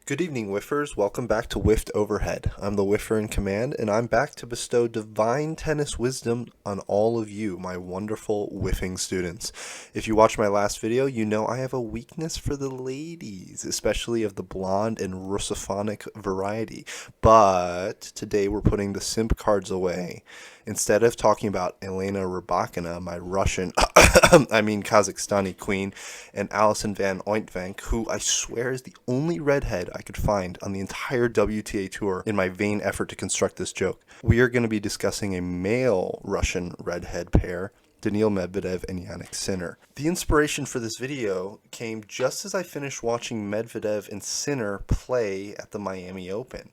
Good evening, Whiffers. Welcome back to Whiffed Overhead. I'm the Whiffer in command, and I'm back to bestow divine tennis wisdom on all of you, my wonderful whiffing students. If you watched my last video, you know I have a weakness for the ladies, especially of the blonde and Russophonic variety. But today we're putting the simp cards away. Instead of talking about Elena Rybakina, my Russian, Kazakhstani queen, and Alison Van Ointvank, who I swear is the only redhead I could find on the entire WTA tour in my vain effort to construct this joke. We are going to be discussing a male Russian redhead pair, Daniil Medvedev and Jannik Sinner. The inspiration for this video came just as I finished watching Medvedev and Sinner play at the Miami Open.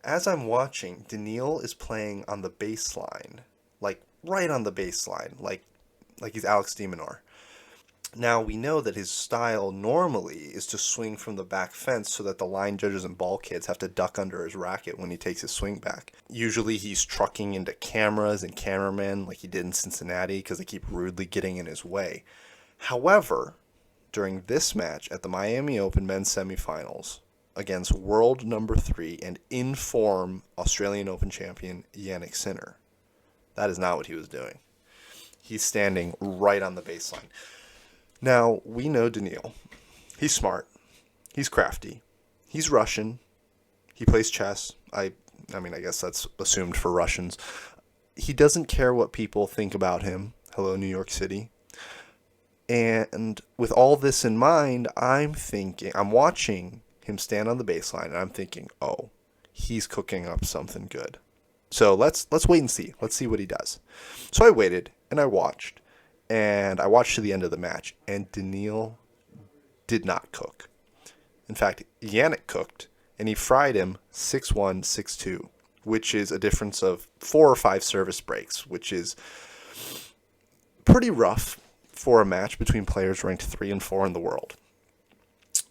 As I'm watching, Daniil is playing on the baseline, like right on the baseline, like he's Alex de Minaur. Now, we know that his style normally is to swing from the back fence so that the line judges and ball kids have to duck under his racket when he takes his swing back. Usually he's trucking into cameras and cameramen like he did in Cincinnati because they keep rudely getting in his way. However, during this match at the Miami Open men's semifinals against world number 3 and in-form Australian Open champion Jannik Sinner, that is not what he was doing. He's standing right on the baseline. Now, we know Daniil. He's smart. He's crafty. He's Russian. He plays chess. I guess that's assumed for Russians. He doesn't care what people think about him. Hello, New York City. And with all this in mind, I'm watching him stand on the baseline, and I'm thinking, oh, he's cooking up something good. So let's wait and see. Let's see what he does. So I waited, and I watched. And I watched to the end of the match, and Daniil did not cook. In fact, Jannik cooked, and he fried him 6-1, 6-2, which is a difference of 4 or 5 service breaks, which is pretty rough for a match between players ranked 3 and 4 in the world.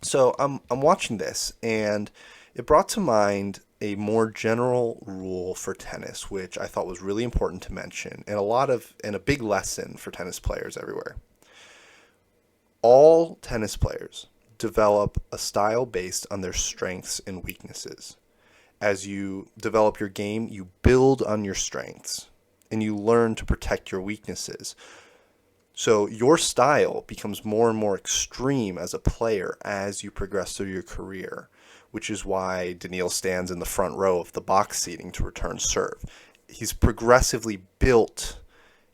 So I'm watching this, and it brought to mind a more general rule for tennis, which I thought was really important to mention, and a big lesson for tennis players everywhere. All tennis players develop a style based on their strengths and weaknesses. As you develop your game, you build on your strengths, and you learn to protect your weaknesses. So your style becomes more and more extreme as a player as you progress through your career, which is why Daniil stands in the front row of the box seating to return serve. He's progressively built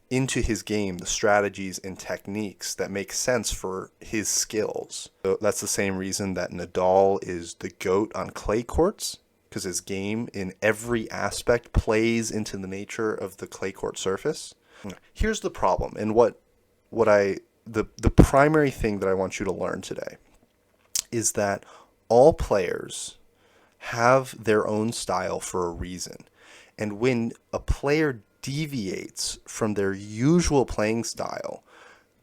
into his game the strategies and techniques that make sense for his skills. So that's the same reason that Nadal is the GOAT on clay courts, because his game in every aspect plays into the nature of the clay court surface. Here's the problem, and the primary thing that I want you to learn today is that all players have their own style for a reason. And when a player deviates from their usual playing style,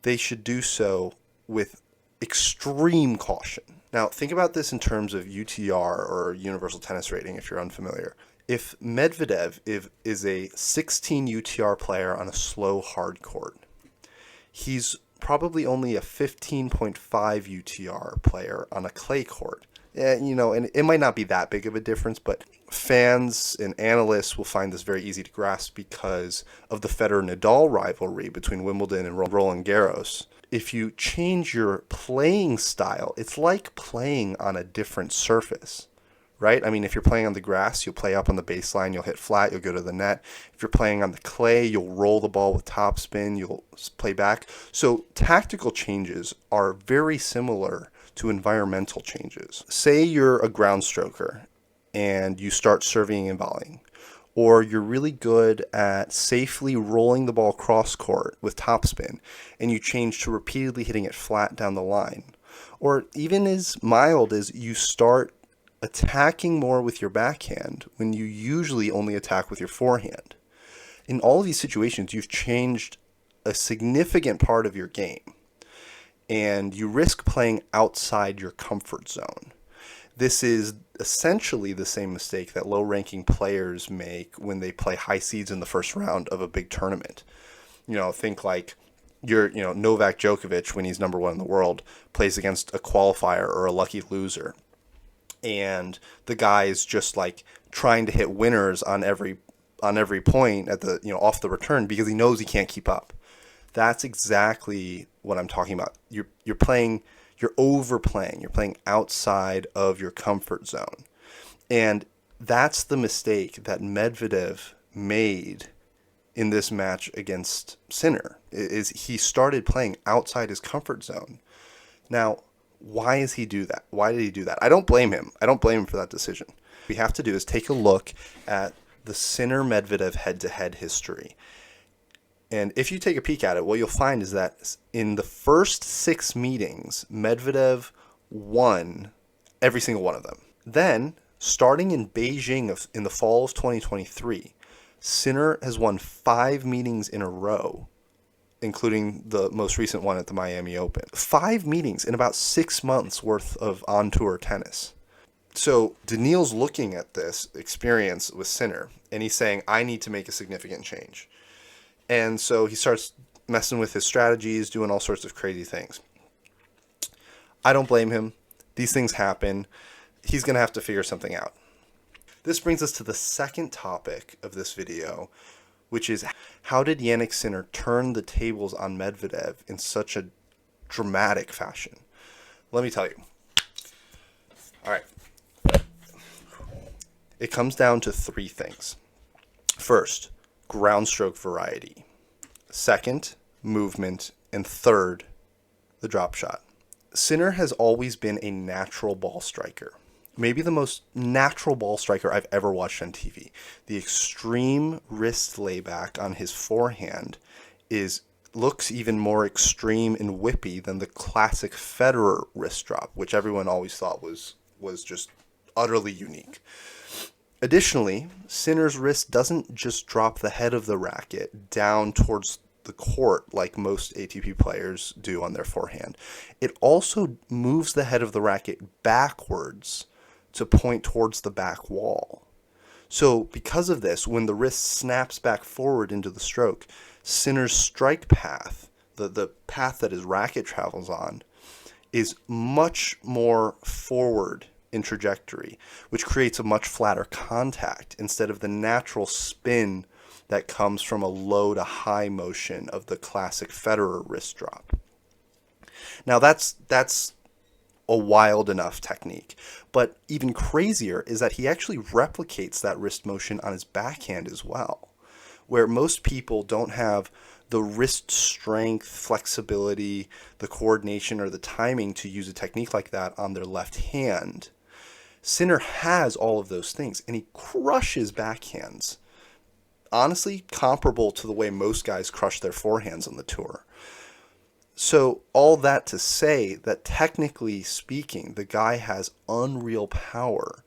they should do so with extreme caution. Now, think about this in terms of UTR, or Universal Tennis Rating, if you're unfamiliar. If Medvedev is a 16 UTR player on a slow hard court, he's probably only a 15.5 UTR player on a clay court. And it might not be that big of a difference, but fans and analysts will find this very easy to grasp because of the Federer-Nadal rivalry between Wimbledon and Roland Garros. If you change your playing style, it's like playing on a different surface, right? I mean, if you're playing on the grass, you'll play up on the baseline, you'll hit flat, you'll go to the net. If you're playing on the clay, you'll roll the ball with topspin, you'll play back. So tactical changes are very similar to environmental changes. Say you're a ground stroker and you start serving and volleying, or you're really good at safely rolling the ball cross court with topspin and you change to repeatedly hitting it flat down the line, or even as mild as you start attacking more with your backhand when you usually only attack with your forehand. In all of these situations, you've changed a significant part of your game, and you risk playing outside your comfort zone. This is essentially the same mistake that low-ranking players make when they play high seeds in the first round of a big tournament. Think like Novak Djokovic, when he's number 1 in the world, plays against a qualifier or a lucky loser. and the guy is just like trying to hit winners on every point at the off the return because he knows he can't keep up. That's exactly what I'm talking about. You're overplaying. You're playing outside of your comfort zone. And that's the mistake that Medvedev made in this match against Sinner. Is he started playing outside his comfort zone. Now, why does he do that? Why did he do that? I don't blame him. I don't blame him for that decision. What we have to do is take a look at the Sinner Medvedev head-to-head history. And if you take a peek at it, what you'll find is that in the first 6 meetings, Medvedev won every single one of them. Then, starting in Beijing in the fall of 2023, Sinner has won 5 meetings in a row, including the most recent one at the Miami Open. 5 meetings in about 6 months worth of on-tour tennis. So Daniil's looking at this experience with Sinner, and he's saying, I need to make a significant change. And so he starts messing with his strategies, doing all sorts of crazy things. I don't blame him. These things happen. He's going to have to figure something out. This brings us to the second topic of this video, which is how did Jannik Sinner turn the tables on Medvedev in such a dramatic fashion? Let me tell you. All right. It comes down to 3 things. First, ground stroke variety. Second, movement. And third, the drop shot. Sinner has always been a natural ball striker. Maybe the most natural ball striker I've ever watched on TV. The extreme wrist layback on his forehand looks even more extreme and whippy than the classic Federer wrist drop, which everyone always thought was just utterly unique. Additionally, Sinner's wrist doesn't just drop the head of the racket down towards the court like most ATP players do on their forehand. It also moves the head of the racket backwards to point towards the back wall. So because of this, when the wrist snaps back forward into the stroke, Sinner's strike path, the path that his racket travels on, is much more forward in trajectory, which creates a much flatter contact instead of the natural spin that comes from a low to high motion of the classic Federer wrist drop. Now that's a wild enough technique, but even crazier is that he actually replicates that wrist motion on his backhand as well, where most people don't have the wrist strength, flexibility, the coordination, or the timing to use a technique like that on their left hand. Sinner has all of those things, and he crushes backhands. Honestly, comparable to the way most guys crush their forehands on the tour. So all that to say that technically speaking, the guy has unreal power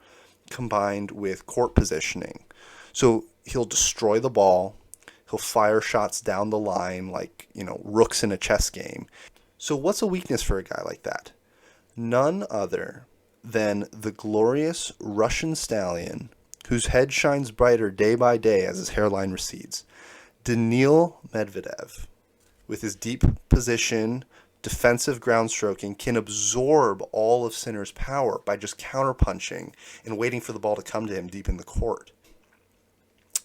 combined with court positioning. So he'll destroy the ball. He'll fire shots down the line like, rooks in a chess game. So what's a weakness for a guy like that? None other than the glorious Russian stallion whose head shines brighter day by day as his hairline recedes. Daniil Medvedev, with his deep position, defensive ground stroking, can absorb all of Sinner's power by just counterpunching and waiting for the ball to come to him deep in the court.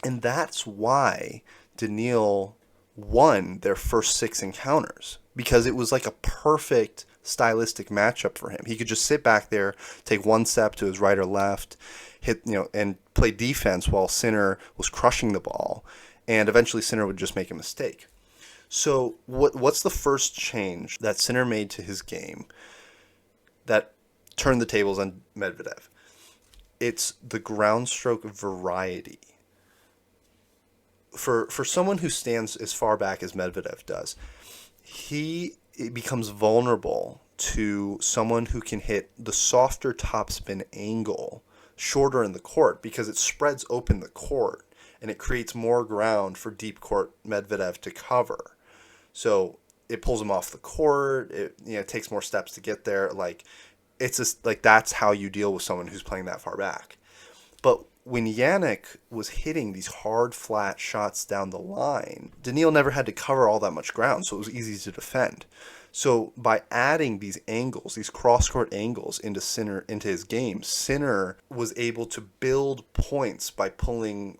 And that's why Daniil won their first 6 encounters, because it was like a perfect stylistic matchup for him. He could just sit back there, take one step to his right or left, hit, and play defense while Sinner was crushing the ball, and eventually Sinner would just make a mistake. So what's the first change that Sinner made to his game that turned the tables on Medvedev? It's the ground stroke variety. For someone who stands as far back as Medvedev does, he becomes vulnerable to someone who can hit the softer topspin angle shorter in the court because it spreads open the court and it creates more ground for deep court Medvedev to cover. So it pulls him off the court. It takes more steps to get there. It's just that's how you deal with someone who's playing that far back. But when Jannik was hitting these hard, flat shots down the line, Daniil never had to cover all that much ground, so it was easy to defend. So by adding these angles, these cross-court angles into his game, Sinner was able to build points by pulling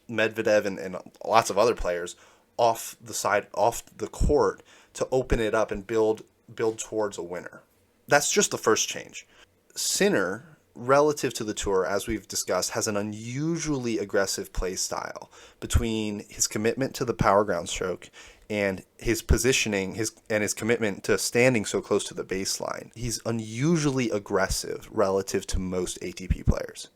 Medvedev and lots of other players off the court to open it up and build towards a winner. That's just the first change. Sinner, relative to the tour, as we've discussed, has an unusually aggressive play style between his commitment to the power ground stroke and his positioning, his commitment to standing so close to the baseline. He's unusually aggressive relative to most ATP players.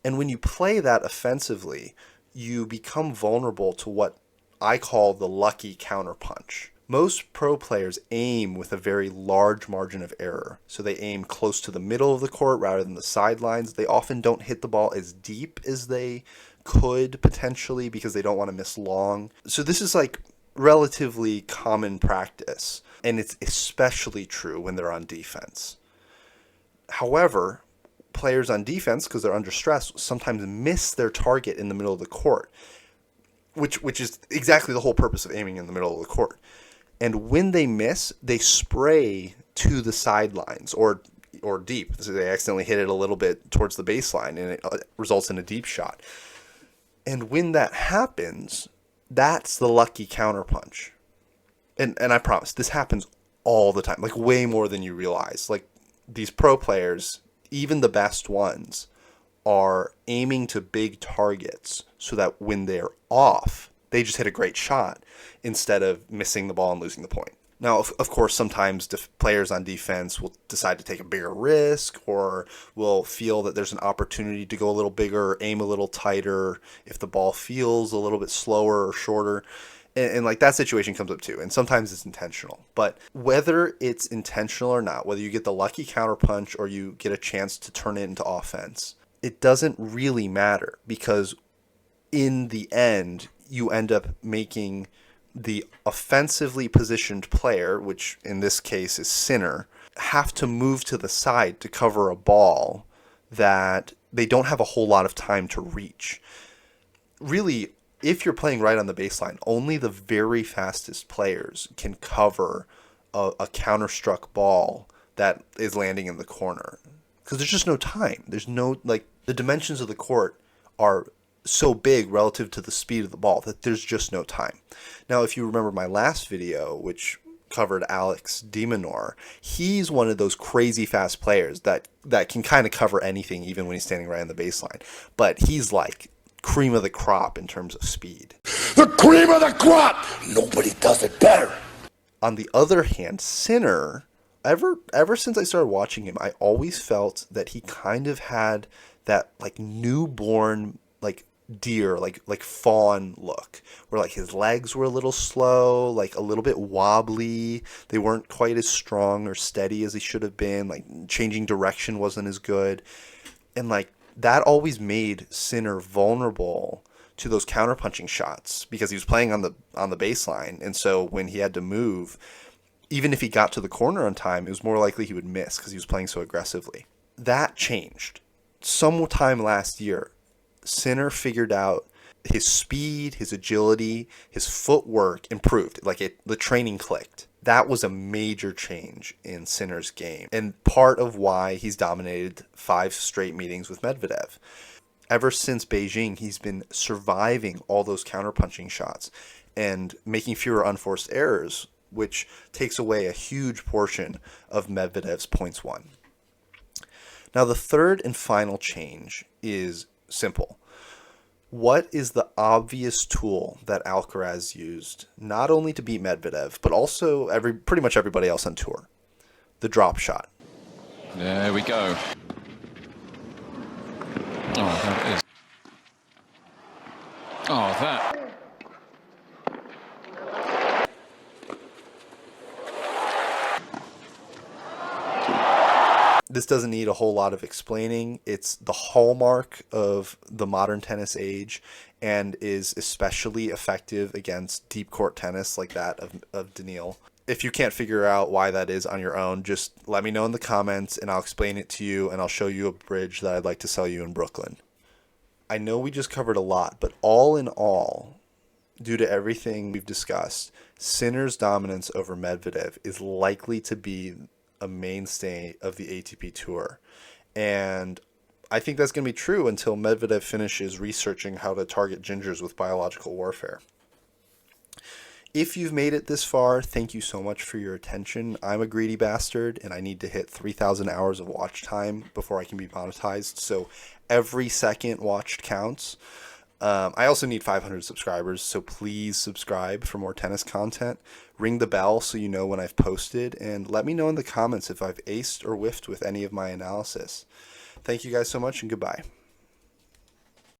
And when you play that offensively, you become vulnerable to what I call the lucky counterpunch. Most pro players aim with a very large margin of error. So they aim close to the middle of the court rather than the sidelines. They often don't hit the ball as deep as they could potentially because they don't want to miss long. So this is like relatively common practice, and it's especially true when they're on defense. However, players on defense, because they're under stress, sometimes miss their target in the middle of the court, which is exactly the whole purpose of aiming in the middle of the court. And when they miss, they spray to the sidelines or deep. So they accidentally hit it a little bit towards the baseline, and it results in a deep shot. And when that happens, that's the lucky counterpunch. And I promise, this happens all the time, like way more than you realize. Like these pro players, even the best ones, are aiming to big targets so that when they're off, they just hit a great shot instead of missing the ball and losing the point. Now, of course, sometimes players on defense will decide to take a bigger risk or will feel that there's an opportunity to go a little bigger or aim a little tighter if the ball feels a little bit slower or shorter. And like that situation comes up too. And sometimes it's intentional. But whether it's intentional or not, whether you get the lucky counterpunch or you get a chance to turn it into offense, it doesn't really matter because in the end, you end up making the offensively positioned player, which in this case is Sinner, have to move to the side to cover a ball that they don't have a whole lot of time to reach. Really, if you're playing right on the baseline, only the very fastest players can cover a counter-struck ball that is landing in the corner. Because there's just no time. There's no, like, the dimensions of the court are so big relative to the speed of the ball that there's just no time. Now, if you remember my last video, which covered Alex de Minaur, he's one of those crazy fast players that can kind of cover anything even when he's standing right on the baseline. But he's like cream of the crop in terms of speed. The cream of the crop! Nobody does it better. On the other hand, Sinner, ever since I started watching him, I always felt that he kind of had that like newborn, like deer, like fawn look, where like his legs were a little slow, like a little bit wobbly. They weren't quite as strong or steady as they should have been. Like changing direction wasn't as good. And like that always made Sinner vulnerable to those counterpunching shots because he was playing on the baseline. And so when he had to move, even if he got to the corner on time, it was more likely he would miss because he was playing so aggressively. That changed. Sometime last year, Sinner figured out his speed, his agility, his footwork improved. The training clicked. That was a major change in Sinner's game and part of why he's dominated 5 straight meetings with Medvedev. Ever since Beijing, he's been surviving all those counterpunching shots and making fewer unforced errors, which takes away a huge portion of Medvedev's points won. Now, the third and final change is simple. What is the obvious tool that Alcaraz used not only to beat Medvedev, but also pretty much everybody else on tour? The drop shot. There we go. Oh, there it is. Oh, that. This doesn't need a whole lot of explaining. It's the hallmark of the modern tennis age and is especially effective against deep court tennis like that of Daniil. If you can't figure out why that is on your own, just let me know in the comments and I'll explain it to you and I'll show you a bridge that I'd like to sell you in Brooklyn. I know we just covered a lot, but all in all, due to everything we've discussed, Sinner's dominance over Medvedev is likely to be a mainstay of the ATP Tour. And I think that's going to be true until Medvedev finishes researching how to target gingers with biological warfare. If you've made it this far, thank you so much for your attention. I'm a greedy bastard, and I need to hit 3,000 hours of watch time before I can be monetized. So every second watched counts. I also need 500 subscribers, so please subscribe for more tennis content. Ring the bell so you know when I've posted, and let me know in the comments if I've aced or whiffed with any of my analysis. Thank you guys so much, and goodbye.